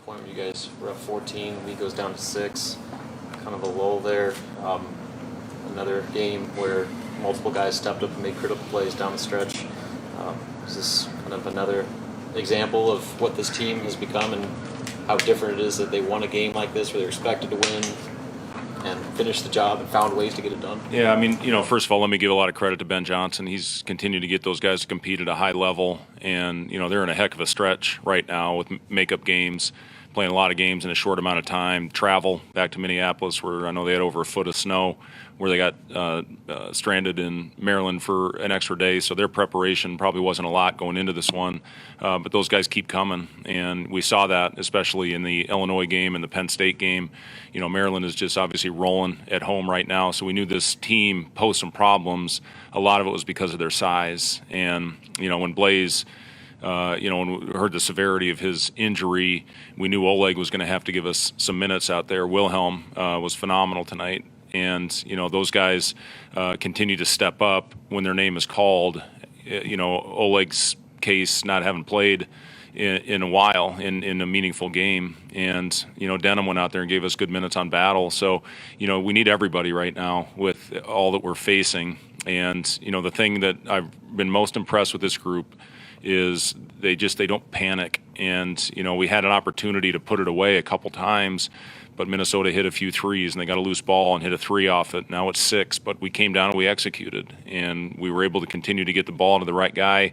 point when you guys were up 14, lead goes down to 6, kind of a lull there. Another game where multiple guys stepped up and made critical plays down the stretch. Is this kind of another example of what this team has become and how different it is that they won a game like this where they're expected to win and finish the job and found ways to get it done? Yeah, I mean, first of all, let me give a lot of credit to Ben Johnson. He's continued to get those guys to compete at a high level, and, they're in a heck of a stretch right now with makeup games, playing a lot of games in a short amount of time, travel back to Minneapolis where I know they had over a foot of snow, where they got stranded in Maryland for an extra day. So their preparation probably wasn't a lot going into this one. But those guys keep coming. And we saw that, especially in the Illinois game and the Penn State game. Maryland is just obviously rolling at home right now. So we knew this team posed some problems. A lot of it was because of their size. And, when Blaze, when we heard the severity of his injury, we knew Oleg was going to have to give us some minutes out there. Wilhelm was phenomenal tonight. And, those guys continue to step up when their name is called. Oleg's case, not having played in a while in a meaningful game. And, Denham went out there and gave us good minutes on Battle. So, we need everybody right now with all that we're facing. And, the thing that I've been most impressed with this group is they don't panic. And, we had an opportunity to put it away a couple times, but Minnesota hit a few threes and they got a loose ball and hit a three off it. Now it's 6, but we came down and we executed, and we were able to continue to get the ball to the right guy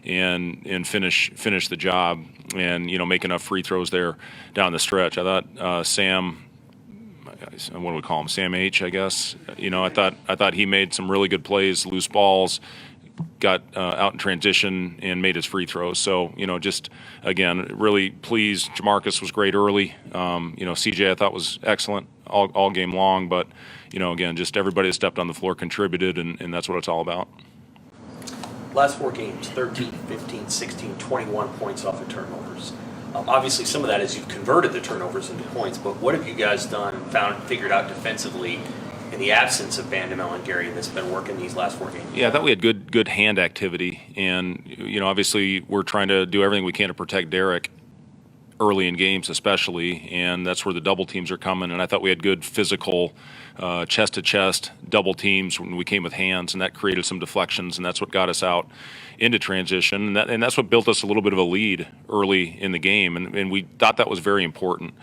and finish the job, and make enough free throws there down the stretch. I thought Sam, what do we call him, Sam H, I guess. I thought he made some really good plays, loose balls, got out in transition and made his free throws. So, just, again, really pleased. Jamarcus was great early. CJ I thought was excellent all game long. But, again, just everybody that stepped on the floor contributed, and that's what it's all about. Last 4 games, 13, 15, 16, 21 points off of turnovers. Obviously, some of that is you've converted the turnovers into points, but what have you guys figured out defensively in the absence of Vandemel and Gary that's been working these last 4 games? Yeah, I thought we had good hand activity, and obviously we're trying to do everything we can to protect Derek early in games, especially, and that's where the double teams are coming. And I thought we had good physical chest to chest double teams when we came with hands, and that created some deflections, and that's what got us out into transition, and that's what built us a little bit of a lead early in the game, and we thought that was very important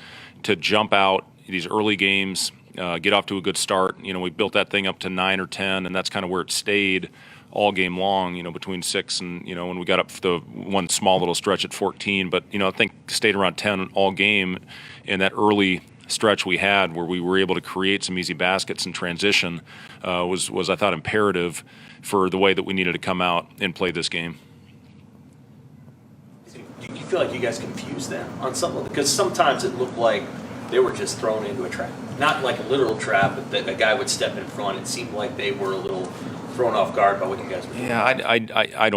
to jump out these early games. Get off to a good start. We built that thing up to 9 or 10, and that's kind of where it stayed all game long, between 6 and, when we got up for the one small little stretch at 14. But, I think stayed around 10 all game. And that early stretch we had where we were able to create some easy baskets in transition was I thought, imperative for the way that we needed to come out and play this game. Do you feel like you guys confused them on something? Because sometimes it looked like they were just thrown into a trap. Not like a literal trap, but that a guy would step in front. It seemed like they were a little thrown off guard by what you guys were doing. Yeah, I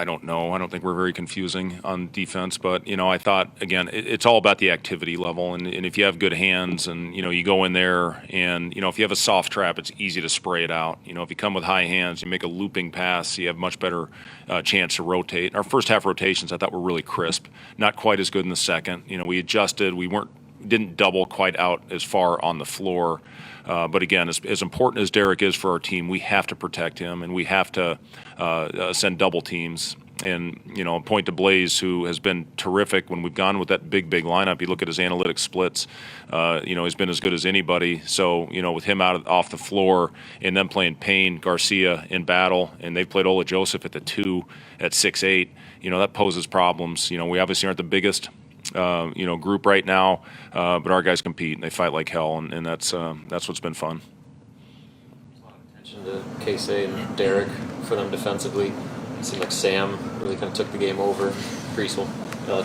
don't know. I don't think we're very confusing on defense, but I thought, again, it's all about the activity level, and if you have good hands and you go in there and if you have a soft trap, it's easy to spray it out. If you come with high hands, you make a looping pass, you have much better chance to rotate. Our first half rotations I thought were really crisp, not quite as good in the second. We adjusted, didn't double quite out as far on the floor. But again, as important as Derek is for our team, we have to protect him, and we have to send double teams. And, point to Blaze, who has been terrific when we've gone with that big lineup. You look at his analytic splits, he's been as good as anybody. So, with him off the floor and then playing Payne, Garcia in Battle, and they've played Ola Joseph at the 2 at 6'8", that poses problems. We obviously aren't the biggest group right now, but our guys compete and they fight like hell, and that's what's been fun. A lot of attention to Casey and Derek for them defensively. It seemed like Sam really kind of took the game over. Priesel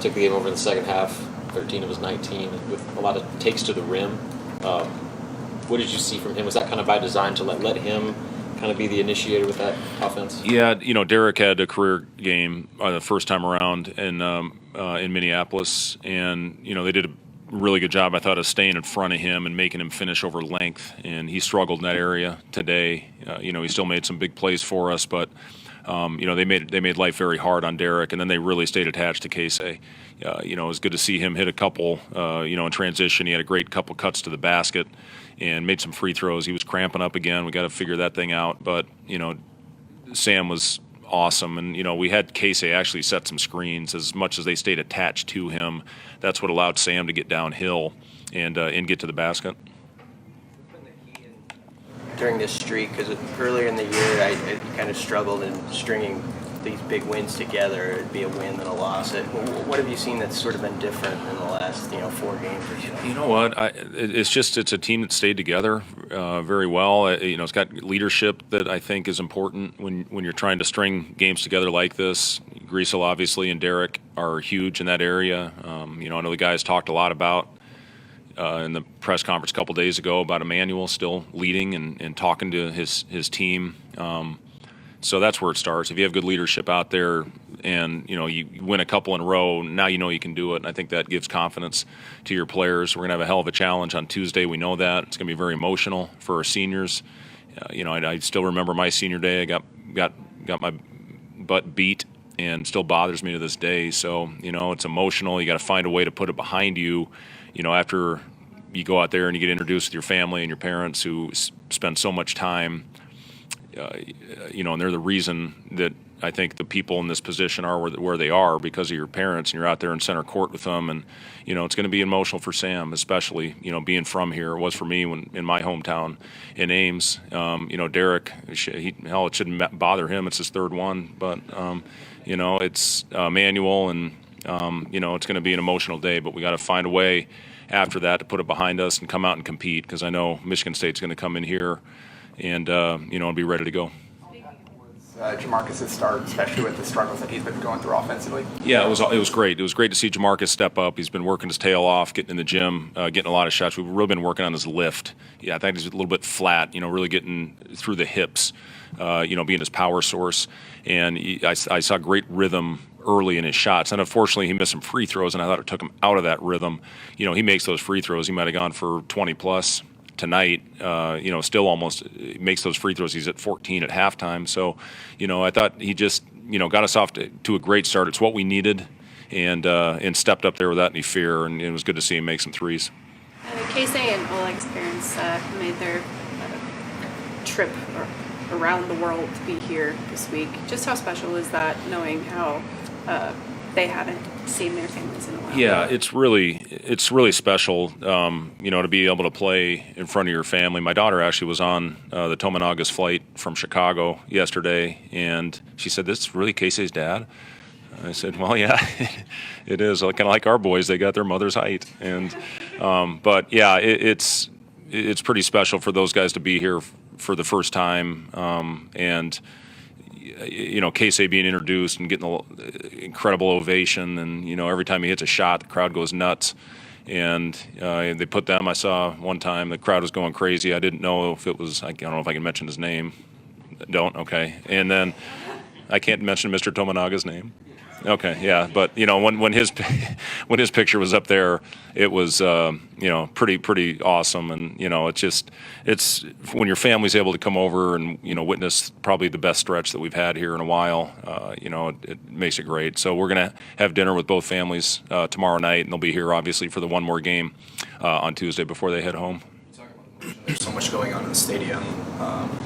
took the game over in the second half, 13 of his 19, with a lot of takes to the rim. What did you see from him? Was that kind of by design to let him kind of be the initiator with that offense? Yeah, Derek had a career game the first time around in Minneapolis, and they did a really good job, I thought, of staying in front of him and making him finish over length, and he struggled in that area today. He still made some big plays for us, but They made life very hard on Derek, and then they really stayed attached to Casey. It was good to see him hit a couple, in transition. He had a great couple cuts to the basket and made some free throws. He was cramping up again. We got to figure that thing out. But, Sam was awesome. And, we had Casey actually set some screens. As much as they stayed attached to him, that's what allowed Sam to get downhill and get to the basket. During this streak, because earlier in the year I kind of struggled in stringing these big wins together. It'd be a win then a loss. What have you seen that's sort of been different in the last 4 games or so? You know what? It's a team that stayed together very well. It's got leadership that I think is important when you're trying to string games together like this. Griesel obviously and Derek are huge in that area. I know the guys talked a lot about in the press conference a couple days ago about Emmanuel still leading and talking to his team. So that's where it starts. If you have good leadership out there and, you win a couple in a row, now you can do it. And I think that gives confidence to your players. We're going to have a hell of a challenge on Tuesday. We know that. It's going to be very emotional for our seniors. I still remember my senior day. I got my butt beat and still bothers me to this day. So, it's emotional. You got to find a way to put it behind you, after you go out there and you get introduced with your family and your parents who spend so much time. And they're the reason that I think the people in this position are where they are because of your parents, and you're out there in center court with them. And, it's going to be emotional for Sam, especially, being from here. It was for me in my hometown in Ames. Derek, it shouldn't bother him. It's his third one. But, it's Manuel, and, it's going to be an emotional day. But we got to find a way after that to put it behind us and come out and compete, because I know Michigan State's going to come in here and be ready to go. Jamarcus's start, especially with the struggles that he's been going through offensively. Yeah, it was great. It was great to see Jamarcus step up. He's been working his tail off, getting in the gym, getting a lot of shots. We've really been working on his lift. Yeah, I think he's a little bit flat, really getting through the hips, being his power source. And I saw great rhythm early in his shots. And unfortunately, he missed some free throws, and I thought it took him out of that rhythm. He makes those free throws. He might have gone for 20-plus. Tonight, still almost makes those free throws. He's at 14 at halftime. So, I thought he just, got us off to a great start. It's what we needed, and stepped up there without any fear. And it was good to see him make some threes. Casey and Oleg's parents made their trip around the world to be here this week. Just how special is that, knowing how they haven't seen their families in a while? Yeah, it's really special, to be able to play in front of your family. My daughter actually was on the Tominagas flight from Chicago yesterday, and she said, "This is really Casey's dad?" I said, "Well, yeah, it is. Kind of like our boys; they got their mother's height." And but yeah, it's pretty special for those guys to be here for the first time, and. Casey being introduced and getting an incredible ovation, and every time he hits a shot, the crowd goes nuts. And they put them. I saw one time the crowd was going crazy. I didn't know if it was. I don't know if I can mention his name. Don't. Okay. And then I can't mention Mr. Tominaga's name. Okay, yeah, but when his picture was up there, it was pretty awesome, and it's when your family's able to come over and witness probably the best stretch that we've had here in a while. It makes it great. So we're gonna have dinner with both families tomorrow night, and they'll be here obviously for the one more game on Tuesday before they head home. There's so much going on in the stadium,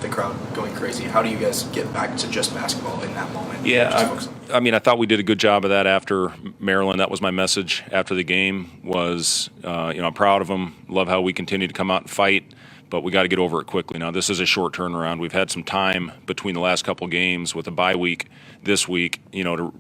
the crowd going crazy. How do you guys get back to just basketball in that moment? Yeah, I thought we did a good job of that after Maryland. That was my message after the game was, I'm proud of them, love how we continue to come out and fight, but we got to get over it quickly. Now, this is a short turnaround. We've had some time between the last couple games with a bye week this week, to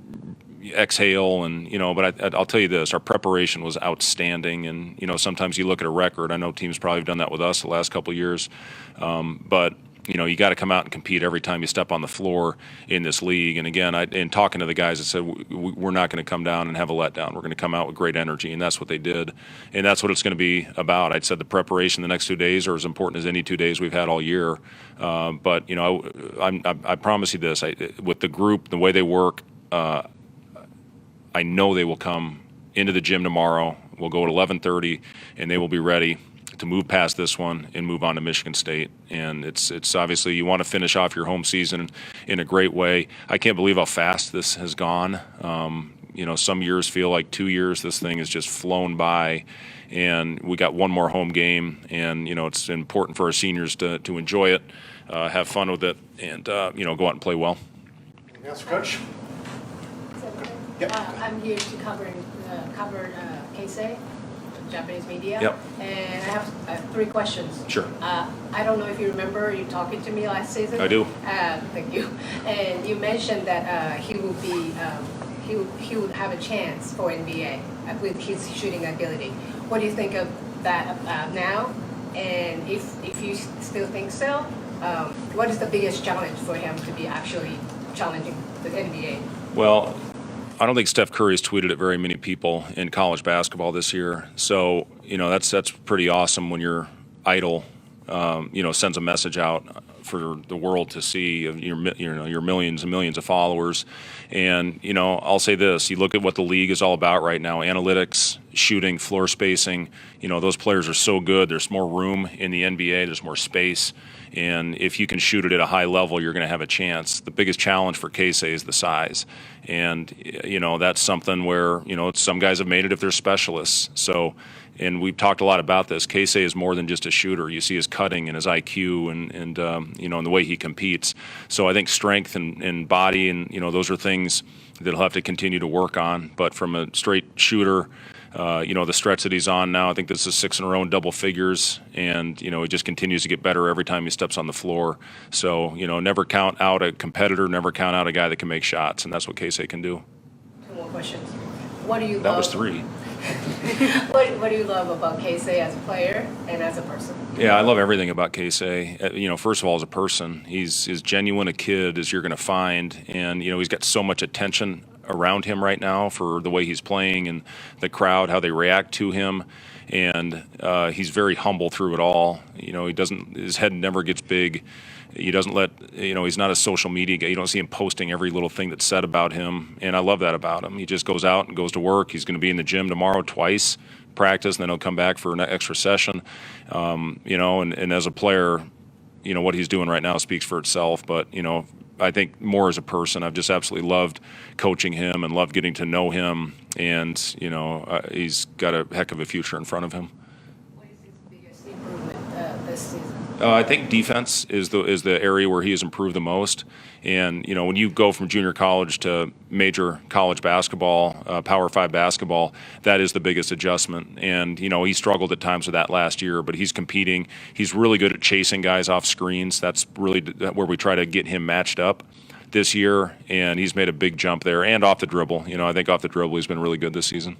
exhale, and but I'll tell you this, our preparation was outstanding. And sometimes you look at a record, I know teams probably have done that with us the last couple of years, but you got to come out and compete every time you step on the floor in this league. And again, in talking to the guys, I said we're not going to come down and have a letdown. We're going to come out with great energy, and that's what they did, and that's what it's going to be about. I said the preparation the next 2 days are as important as any 2 days we've had all year, but I promise you this, with the group, the way they work, I know they will come into the gym tomorrow. We'll go at 11:30, and they will be ready. to move past this one and move on to Michigan State. And it's obviously you want to finish off your home season in a great way. I can't believe how fast this has gone. Some years feel like 2 years. This thing has just flown by, and we got one more home game. And it's important for our seniors to enjoy it, have fun with it, and go out and play well. Yes, Coach. Yep. I'm here to cover Keisei, Japanese media. Yep. And I have 3 questions. Sure. I don't know if you remember you talking to me last season. I do. Thank you. And you mentioned that he will be he would have a chance for NBA with his shooting ability. What do you think of that now? And if you still think so, what is the biggest challenge for him to be actually challenging the NBA? Well, I don't think Steph Curry has tweeted at very many people in college basketball this year. So, that's pretty awesome when your idol, sends a message out for the world to see of your millions and millions of followers. And, I'll say this, you look at what the league is all about right now, analytics, shooting, floor spacing, those players are so good. There's more room in the NBA, there's more space. And if you can shoot it at a high level, you're going to have a chance. The biggest challenge for Keisei is the size. And, that's something where, some guys have made it if they're specialists. So, and we've talked a lot about this. Keisei is more than just a shooter. You see his cutting and his IQ and the way he competes. So I think strength and body and, those are things that he'll have to continue to work on. But from a straight shooter, the stretch that he's on now, I think this is 6 in a row in double figures, and he just continues to get better every time he steps on the floor. So never count out a competitor, never count out a guy that can make shots, and that's what Keisei can do. 2 more questions. What do you That love? was 3. What do you love about Keisei as a player and as a person? Yeah, I love everything about Keisei. First of all, as a person, he's as genuine a kid as you're going to find, and he's got so much attention around him right now for the way he's playing and the crowd, how they react to him, and he's very humble through it all. His head never gets big. He doesn't he's not a social media guy. You don't see him posting every little thing that's said about him, and I love that about him. He just goes out and goes to work. He's going to be in the gym tomorrow twice, practice, and then he'll come back for an extra session. And as a player, what he's doing right now speaks for itself, but, I think more as a person, I've just absolutely loved coaching him and loved getting to know him, and he's got a heck of a future in front of him. What is his biggest improvement this season? I think defense is the area where he has improved the most. And when you go from junior college to major college basketball, Power 5 basketball, that is the biggest adjustment. And he struggled at times with that last year, but he's competing. He's really good at chasing guys off screens. That's really where we try to get him matched up this year. And he's made a big jump there, and off the dribble. I think off the dribble he's been really good this season.